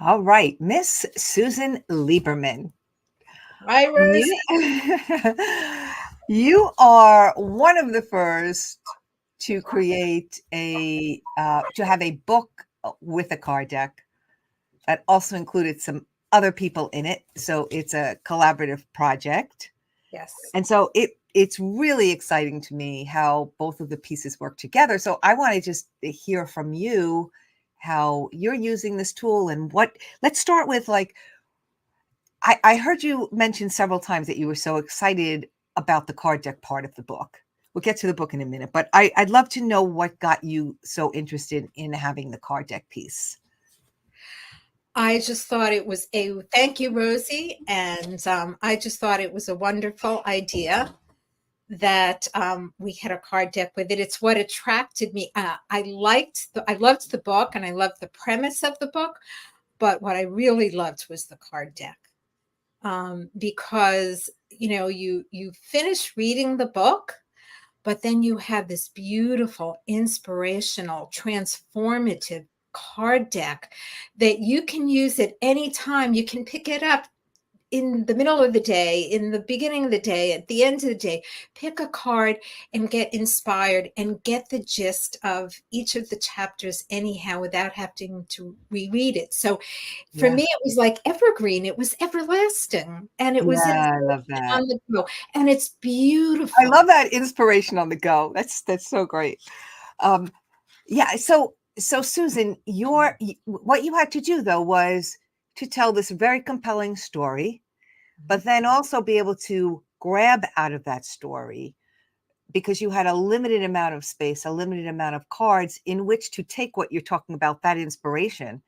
All right, Miss Susan Lieberman. Hi, Rose. You, you are one of the first to create to have a book with a card deck that also included some other people in it. So it's a collaborative project. Yes. And so it's really exciting to me how both of the pieces work together. So I want to just hear from you how you're using this tool and let's start with like, I heard you mention several times that you were so excited about the card deck part of the book. We'll get to the book in a minute, but I'd love to know what got you so interested in having the card deck piece. I just thought it was thank you, Rosie. And I just thought it was a wonderful idea that we had a card deck with it. It's what attracted me. I loved the book and I loved the premise of the book, but what I really loved was the card deck. Because, you finish reading the book, but then you have this beautiful, inspirational, transformative card deck that you can use at any time. You can pick it up in the middle of the day, in the beginning of the day, at the end of the day, pick a card and get inspired and get the gist of each of the chapters anyhow without having to reread it. So for Yeah. me, it was like evergreen. It was everlasting, and it was Yeah, I love that. on the go, and it's I beautiful. love that inspiration on the go. That's so great. Um, yeah. So Susan, what you had to do though was to tell this very compelling story, but then also be able to grab out of that story because you had a limited amount of space, a limited amount of cards in which to take what you're talking about, that inspiration.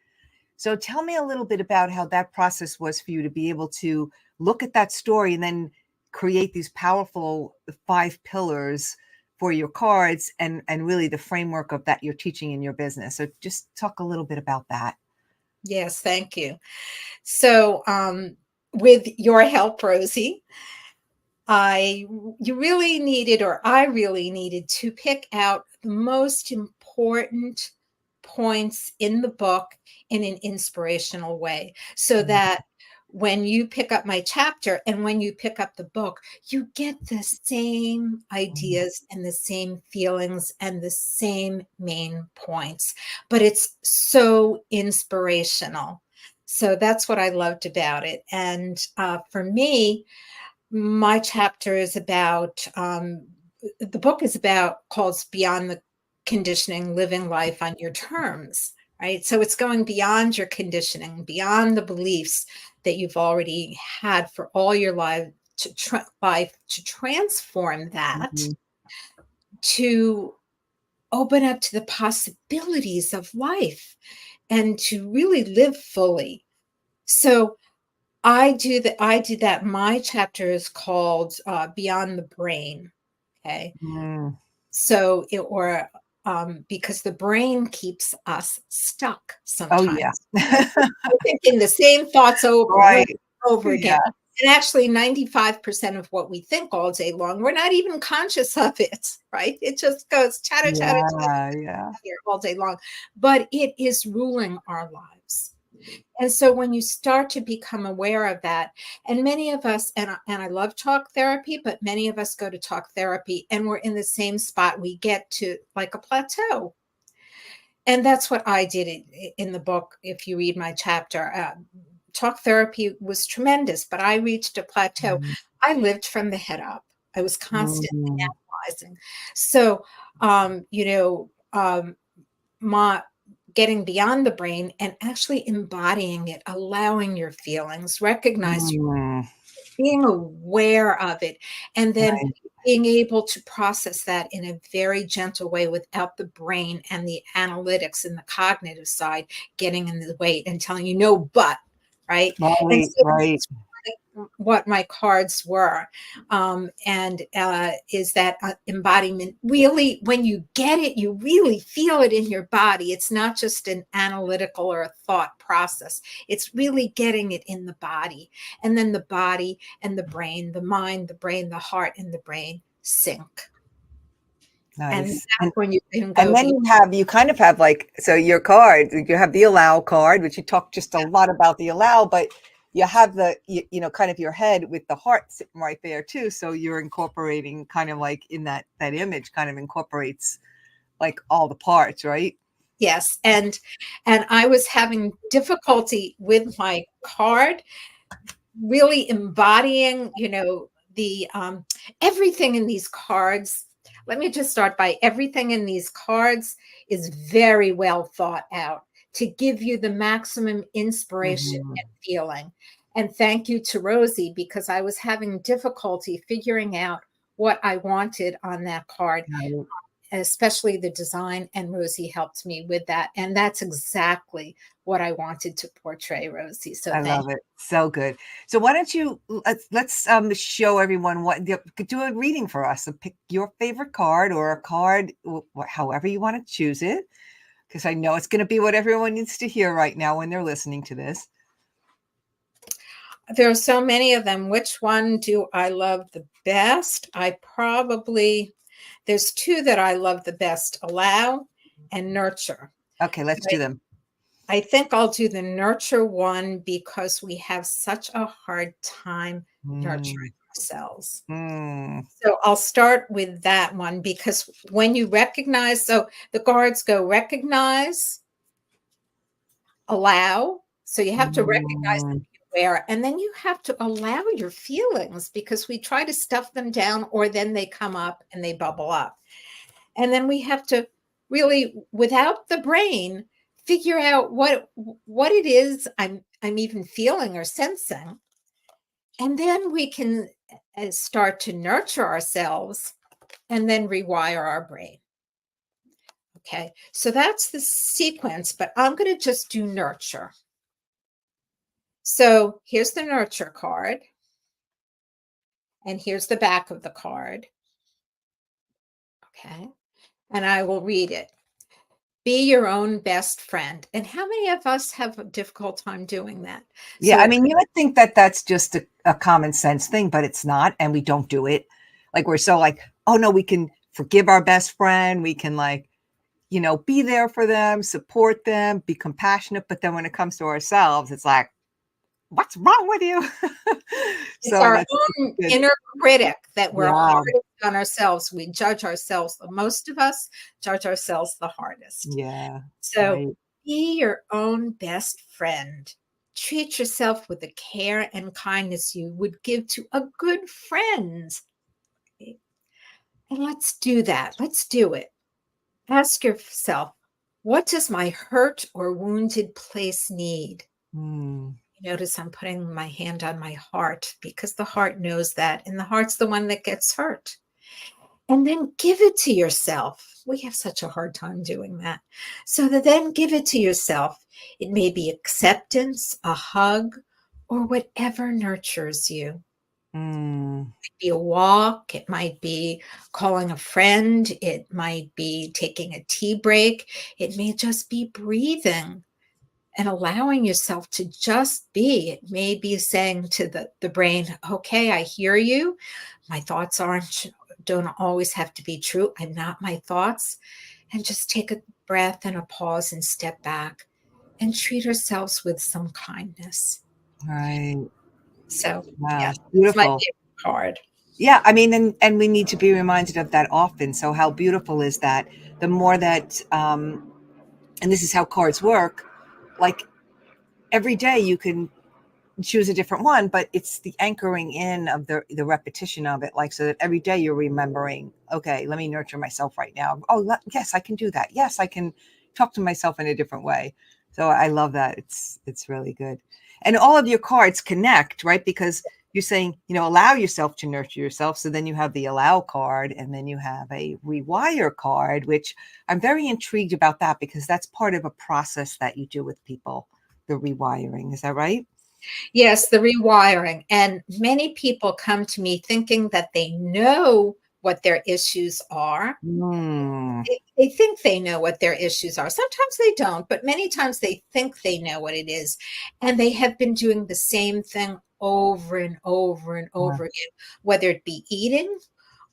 So tell me a little bit about how that process was for you to be able to look at that story and then create these powerful 5 pillars for your cards and really the framework of that you're teaching in your business. So just talk a little bit about that. Yes, thank you. So, with your help, Rosie, I you really needed, or I really needed to pick out the most important points in the book in an inspirational way so Mhm. that when you pick up my chapter and when you pick up the book, you get the same ideas and the same feelings and the same main points. But it's so inspirational. So that's what I loved about it. And for me, my chapter is about the book is about called Beyond the Conditioning, Living Life on Your Terms, right? So it's going beyond your conditioning, beyond the beliefs that you've already had for all your life to transform that, Mhm. to open up to the possibilities of life and to really live fully. So I do that. My chapter is called Beyond the Brain. Okay. Mm. So because the brain keeps us stuck Oh sometimes, yeah. right? We're thinking the same thoughts over and over Right. and over again. Yeah. And actually 95% of what we think all day long, we're not even conscious of it, right? It just goes chatter, chatter, chatter, Yeah. Yeah. chatter all day long. But it is ruling our lives. And so when you start to become aware of that, and many of us, and I love talk therapy, but many of us go to talk therapy and we're in the same spot. We get to like a plateau. And that's what I did in the book. If you read my chapter, talk therapy was tremendous, but I reached a plateau. Mhm. I lived from the head up. I was constantly Mhm. analyzing. So, you know, my getting beyond the brain and actually embodying it, allowing your feelings, recognize, Mm. being aware of it, and then Right. being able to process that in a very gentle way without the brain and the analytics and the cognitive side getting in the way and telling you no, but right. And Right. so Right. what my cards were. And is that embodiment really, when you get it, you really feel it in your body. It's not just an analytical or a thought process, it's really getting it in the body. And then the body and the brain, the mind, the brain, the heart, and the brain sync. And Nice. that's when you can And go then be you kind of have like, so your card, you have the allow card, which you talked just a lot about the allow, but you have you know, kind of your head with the heart sitting right there too. So you're incorporating kind of like in that image kind of incorporates like all the parts, right? yes, and I was having difficulty with my card, really embodying, you know, the everything in these cards. Let me just start by everything in these cards is very well thought out to give you the maximum inspiration Mhm. and feeling. And thank you to Rosie because I was having difficulty figuring out what I wanted on that card, Right. especially the design, and Rosie helped me with that. And that's exactly what I wanted to portray, Rosie. So I thank love it. So good. So why don't you let's show everyone do a reading for us. So pick your favorite card or a card, however you want to choose it, because I know it's going to be what everyone needs to hear right now when they're listening to this. There are so many of them. Which one do I love the best? There's two that I love the best, allow and nurture. Okay, let's do them. I think I'll do the nurture one because we have such a hard time Mm, nurturing ourselves. mm, So I'll start with that one because when you recognize, so the guards go recognize, allow. So you have to recognize mm, and be aware, and then you have to allow your feelings because we try to stuff them down or then they come up and they bubble up. And then we have to really, without the brain, figure out what it is I'm even feeling or sensing. And then we can start to nurture ourselves and then rewire our brain. Okay, so that's the sequence, but I'm going to just do nurture. So here's the nurture card, and here's the back of the card. Okay, and I will read it. Be your own best friend. And how many of us have a difficult time doing that? yeah, So I it, mean, you would think that that's just a common sense thing, but it's not, and we don't do it. Like we're so like, oh no, we can forgive our best friend. We can like, you know, be there for them, support them, be compassionate. But then when it comes to ourselves, it's like, what's wrong with you? it's So our that's own good. inner critic that we're Yeah, hardest on ourselves. We judge ourselves. Most of us judge ourselves the hardest. yeah, So right. be your own best friend. Treat yourself with the care and kindness you would give to a good friend. And let's do that. Let's do it. Ask yourself, what does my hurt or wounded place need? Mm, Notice I'm putting my hand on my heart because the heart knows that, and the heart's the one that gets hurt. And then give it to yourself. We have such a hard time doing that. So then give it to yourself. It may be acceptance, a hug, or whatever nurtures you. mm, Be a walk, it might be calling a friend, it might be taking a tea break, it may just be breathing and allowing yourself to just be. It may be saying to the brain, okay, I hear you. My thoughts don't always have to be true. I'm not my thoughts. And just take a breath and a pause and step back and treat ourselves with some kindness. right. So Wow, yes, it's my beautiful. favorite card. Yeah, I mean, and we need to be reminded of that often. So how beautiful is that? The more that, and this is how cards work. Like every day, you can choose a different one, but it's the anchoring in of the repetition of it, like so that every day you're remembering, okay, let me nurture myself right now. Oh yes, I can do that. Yes, I can talk to myself in a different way. So I love that. It's really good. And all of your cards connect, right? Because you're saying, you know, allow yourself to nurture yourself. So then you have the allow card, and then you have a rewire card, which I'm very intrigued about that because that's part of a process that you do with people, the rewiring. Is that right? Yes, the rewiring. And many people come to me thinking that they know what their issues are. Mm, They think they know what their issues are. Sometimes they don't, but many times they think they know what it is. And they have been doing the same thing over and over and over again, whether it be eating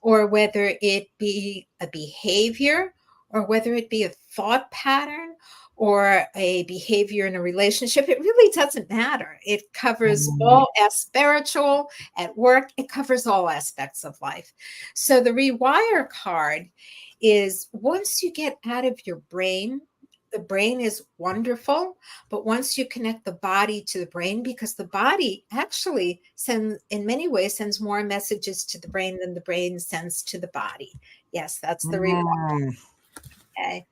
or whether it be a behavior, or whether it be a thought pattern or a behavior in a relationship, it really doesn't matter. It covers Mm, all as spiritual, at work, it covers all aspects of life. So the rewire card is once you get out of your brain, the brain is wonderful, but once you connect the body to the brain, because the body actually sends, in many ways, sends more messages to the brain than the brain sends to the body. Yes, that's the rewire. mm, Okay.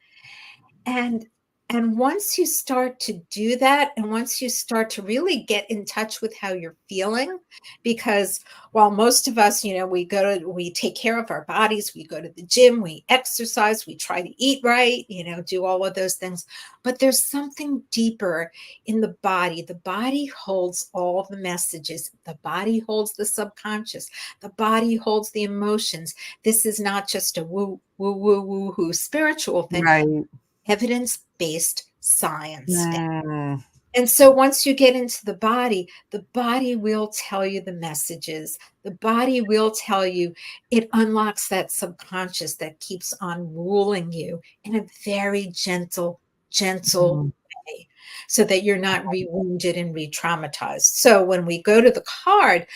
And and once you start to do that, and once you start to really get in touch with how you're feeling, because while most of us, we take care of our bodies, we go to the gym, we exercise, we try to eat right, do all of those things. But there's something deeper in the body. The body holds all the messages. The body holds the subconscious. The body holds the emotions. This is not just a woo, woo, woo, woo, woo spiritual thing, right. evidence-based science. Mm, And so once you get into the body will tell you the messages. The body will tell you, it unlocks that subconscious that keeps on ruling you in a very gentle, gentle mm, way so that you're not re-wounded and re-traumatized. So when we go to the card,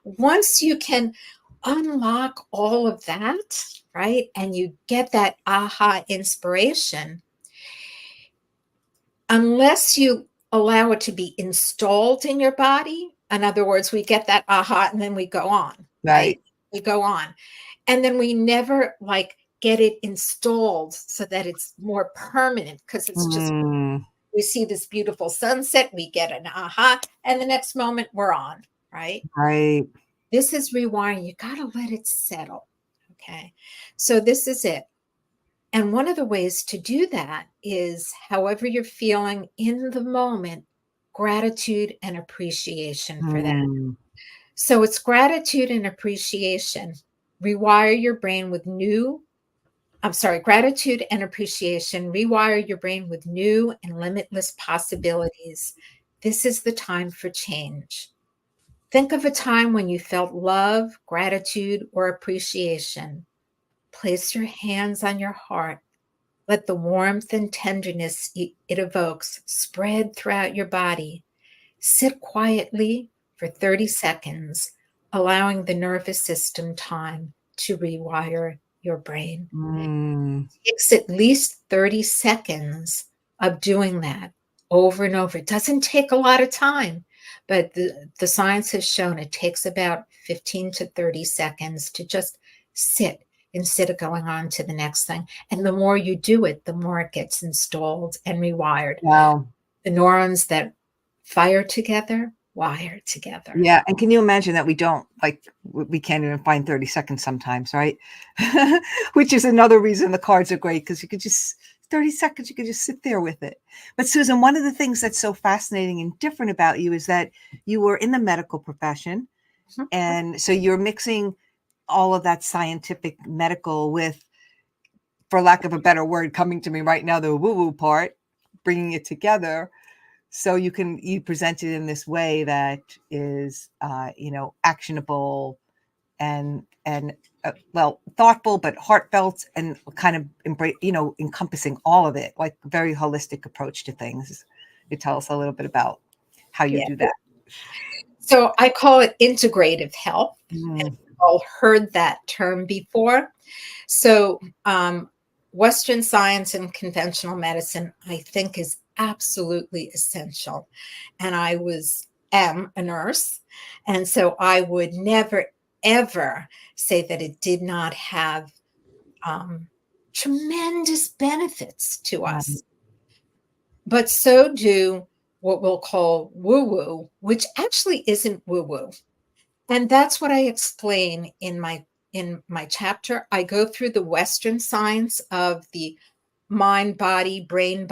once you can unlock all of that, right, and you get that aha inspiration, unless you allow it to be installed in your body, in other words, we get that aha and then we go on, right? right. We go on. And then we never like get it installed so that it's more permanent because it's just, Mm, we see this beautiful sunset, we get an aha, and the next moment we're on, right? right. This is rewiring. You got to let it settle. Okay. So this is it. And one of the ways to do that is however you're feeling in the moment, gratitude and appreciation for that. Mm, So it's gratitude and appreciation. Rewire your brain with new, I'm sorry, gratitude and appreciation. Rewire your brain with new and limitless possibilities. This is the time for change. Think of a time when you felt love, gratitude, or appreciation. Place your hands on your heart. Let the warmth and tenderness it evokes spread throughout your body. Sit quietly for 30 seconds, allowing the nervous system time to rewire your brain. mm, It takes at least 30 seconds of doing that over and over. It doesn't take a lot of time, but the science has shown it takes about 15 to 30 seconds to just sit instead of going on to the next thing. And the more you do it, the more it gets installed and rewired. wow. The neurons that fire together wire together. Yeah, and can you imagine that we don't like we can't even find 30 seconds sometimes, right? Which is another reason the cards are great because you could just 30 seconds, you could just sit there with it. But Susan, one of the things that's so fascinating and different about you is that you were in the medical profession. Mhm. And so you're mixing all of that scientific medical with, for lack of a better word, coming to me right now, the woo-woo part, bringing it together so you present it in this way that is actionable and well, thoughtful but heartfelt and kind of embrace, encompassing all of it, like a very holistic approach to things. You tell us a little bit about how you Yeah. do that. So I call it integrative health. And Mm, we've all heard that term before. So, Western science and conventional medicine, I think, is absolutely essential. And am a nurse. And so I would never, ever say that it did not have um, tremendous benefits to right. us. But so do what we'll call woo woo, which actually isn't woo woo. And that's what I explain in my chapter. I go through the Western science of the mind, body, brain,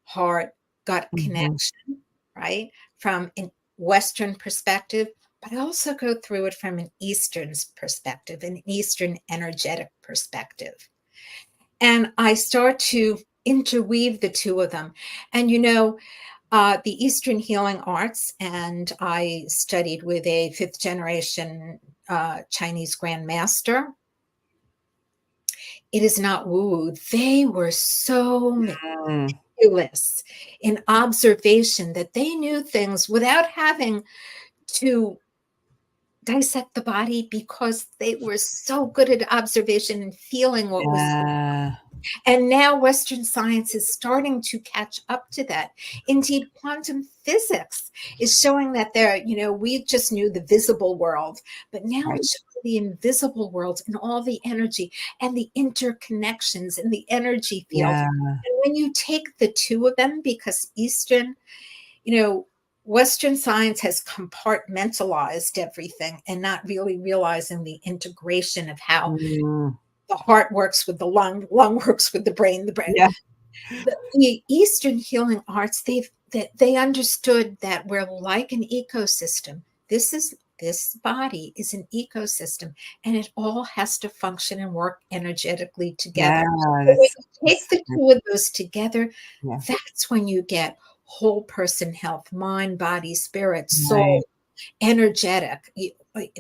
heart, gut Mhm. connection, right? From a Western perspective, but I also go through it from an Eastern perspective, an Eastern energetic perspective. And I start to interweave the two of them. And The Eastern Healing Arts, and I studied with a fifth generation Chinese grandmaster. It is not woo. They were so Mm, meticulous in observation that they knew things without having to dissect the body because they were so good at observation and feeling what was. yeah. And now Western science is starting to catch up to that. Indeed, quantum physics is showing that we just knew the visible world, but now Right. it's showing the invisible world and all the energy and the interconnections and the energy field. Yeah. And when you take the two of them, because you know, Western science has compartmentalized everything and not really realizing the integration of how Mm, the heart works with the lung works with the brain, the brain. yeah. The Eastern healing arts, they understood that we're like an ecosystem. This body is an ecosystem, and it all has to function and work energetically Yeah. together. So when you take That's the two of those together, yeah. that's when you get whole person health, mind, body, spirit, Right. soul, energetic.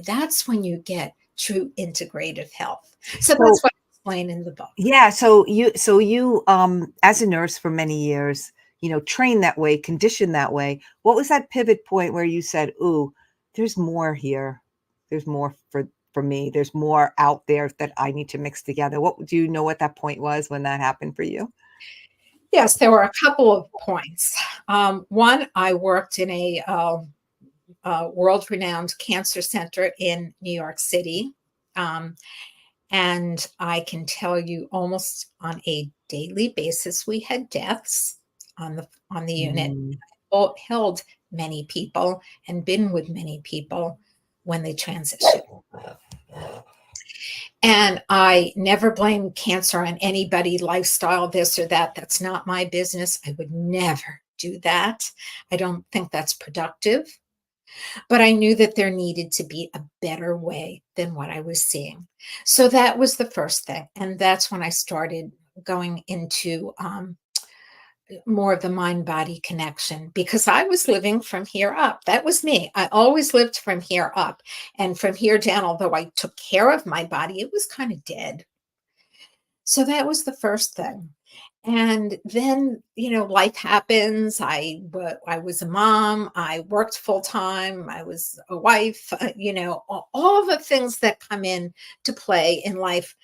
That's when you get true integrative health. So So that's what I explain in the book. yeah, so you as a nurse for many years, trained that way, conditioned that way. What was that pivot point where you said, "Ooh, there's more here. There's more for me. There's more out there that I need to mix together." What do you know what that point was when that happened for you? Yes, there were a couple of points. One, I worked in a world-renowned cancer center in New York City. Um, and I can tell you almost on a daily basis, we had deaths on the unit. Mm, Held many people and been with many people when they transitioned. And I never blame cancer on anybody, lifestyle, this or that. That's not my business. I would never do that. I don't think that's productive. But I knew that there needed to be a better way than what I was seeing. So that was the first thing. And that's when I started going into more of the mind body connection because I was living from here up. That was me. I always lived from here up. And from here down, although I took care of my body, it was kind of dead. So that was the first thing. And then, life happens. I was a mom. I worked full time. I was a wife, all the things that come in to play in life.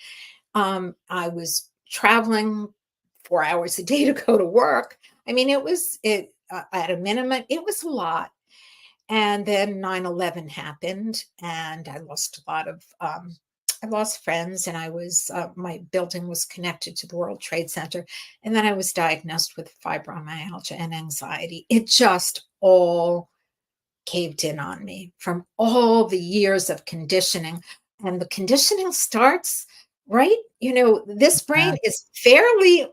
I was traveling 4 hours a day to go to work. I mean, it at a minimum, it was a lot. And then 9/11 happened, and I lost friends, and my building was connected to the World Trade Center. And then I was diagnosed with fibromyalgia and anxiety. It just all caved in on me from all the years of conditioning. And the conditioning starts, right? This yeah, brain is fairly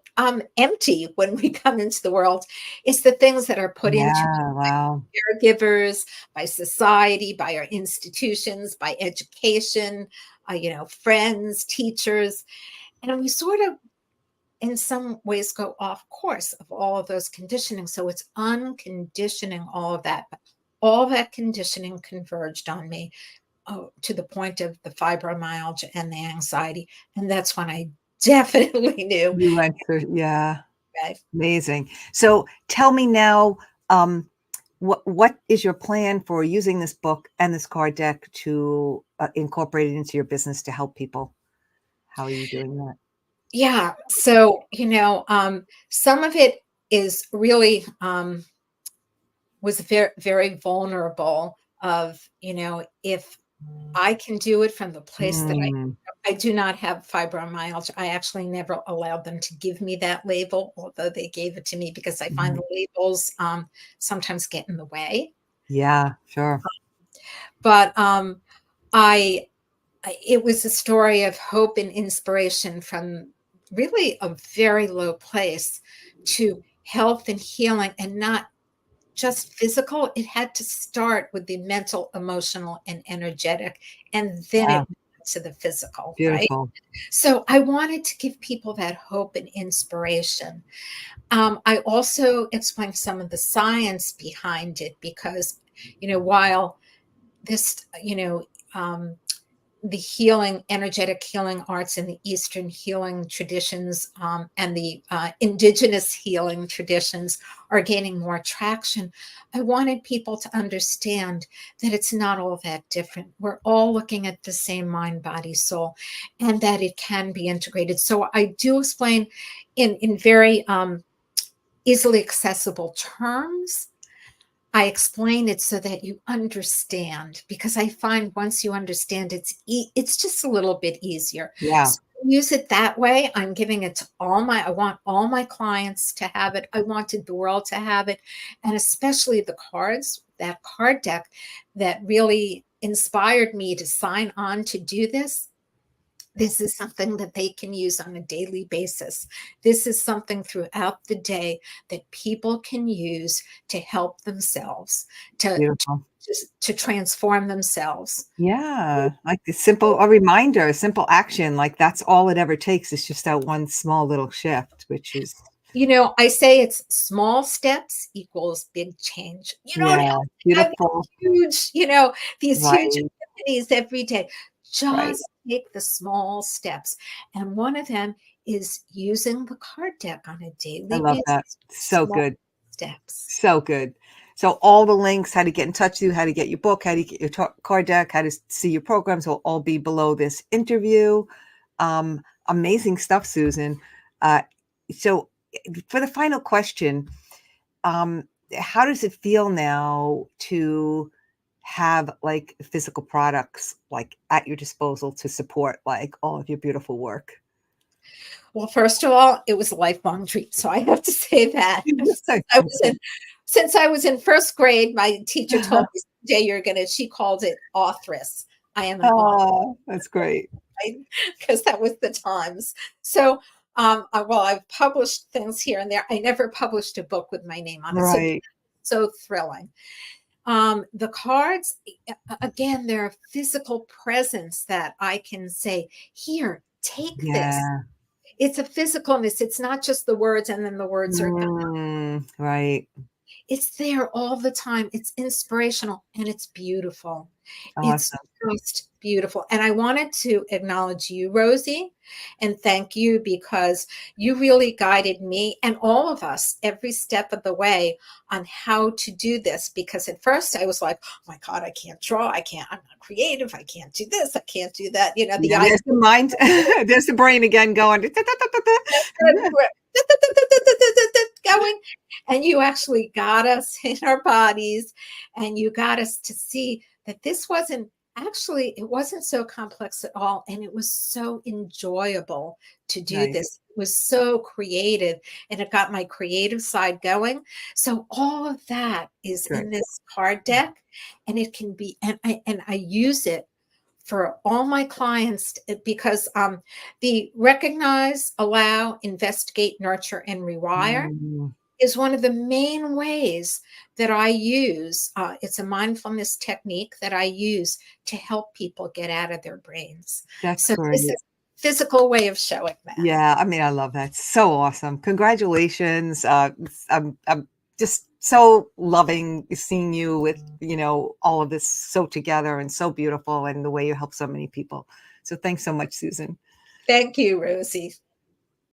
empty when we come into the world. It's the things that are put into yeah, wow. caregivers, by society, by our institutions, by education, friends, teachers. And we sort of, in some ways, go off course of all of those conditioning. So it's unconditioning all of that. But all that conditioning converged on me to the point of the fibromyalgia and the anxiety. And that's when I definitely knew. You went through, yeah. Okay, Amazing. So tell me now, what is your plan for using this book and this card deck to incorporate it into your business to help people? How are you doing that? yeah. So, some of it is really was very, very vulnerable of, if I can do it from the place that Mm, I do not have fibromyalgia. I actually never allowed them to give me that label, although they gave it to me because I find mhm. the labels sometimes get in the way. Yeah, sure. But I, it was a story of hope and inspiration from really a very low place to health and healing, and not just physical. It had to start with the mental, emotional, and energetic, and then Yeah. it to the physical, right? Beautiful. So I wanted to give people that hope and inspiration. I also explained some of the science behind it because, while this, the healing, energetic healing arts and the Eastern healing traditions and the indigenous healing traditions are gaining more traction, I wanted people to understand that it's not all that different. We're all looking at the same mind, body, soul, and that it can be integrated. So I do explain in very easily accessible terms. I explain it so that you understand, because I find once you understand, it's just a little bit easier. Yeah. So use it that way. I'm giving it to I want all my clients to have it. I wanted the world to have it. And especially the cards, that card deck that really inspired me to sign on to do this. This is something that they can use on a daily basis. This is something throughout the day that people can use to help themselves, to Beautiful. to transform themselves. Yeah. Like a reminder, a simple action. Like that's all it ever takes. It's just that one small little shift, which is, I say it's small steps equals big change. You don't yeah, have beautiful. huge, these huge Right. epiphanies every day. Right. Just take the small steps. And one of them is using the card deck on a I daily love that. basis. So Small good. steps. So good. So all the links, how to get in touch with you, how to get your book, how to get your card deck, how to see your programs will all be below this interview. Amazing stuff, Susan. Uh, so for the final question, how does it feel now to have like physical products like at your disposal to support like all of your beautiful work? Well, first of all, it was a lifelong dream. So I have to say that. Since I was in first grade, my teacher told me someday she called it authoress. I am an author, Oh, that's great. right? Because that was the times. So I've published things here and there. I never published a book with my name on it. Right. So thrilling. The cards, again, they're a physical presence that I can say, here, take this. Yeah. It's a physicalness. It's not just the words and then the words are gone. Right. It's there all the time. It's inspirational and it's beautiful. It's Awesome. just beautiful. And I wanted to acknowledge you, Rosie, and thank you because you really guided me and all of us every step of the way on how to do this. Because at first I was like, oh my God, I can't draw. I'm not creative. I can't do this. I can't do that. The Yeah, idea. there's the mind, there's the brain again going. Going, and you actually got us in our bodies and you got us to see that it wasn't so complex at all, and it was so enjoyable to do Nice. this. It was so creative and it got my creative side going. So all of that is Good. in this card deck, and it can be, and I use it for all my clients because the recognize, allow, investigate, nurture, and rewire Mm, is one of the main ways that I use. It's a mindfulness technique that I use to help people get out of their brains. that's So great. this is a physical way of showing that. Yeah, I mean, I love that. So awesome. Congratulations. I'm just so loving seeing you with, all of this so together and so beautiful and the way you help so many people. So thanks so much, Susan. Thank you, Rosie.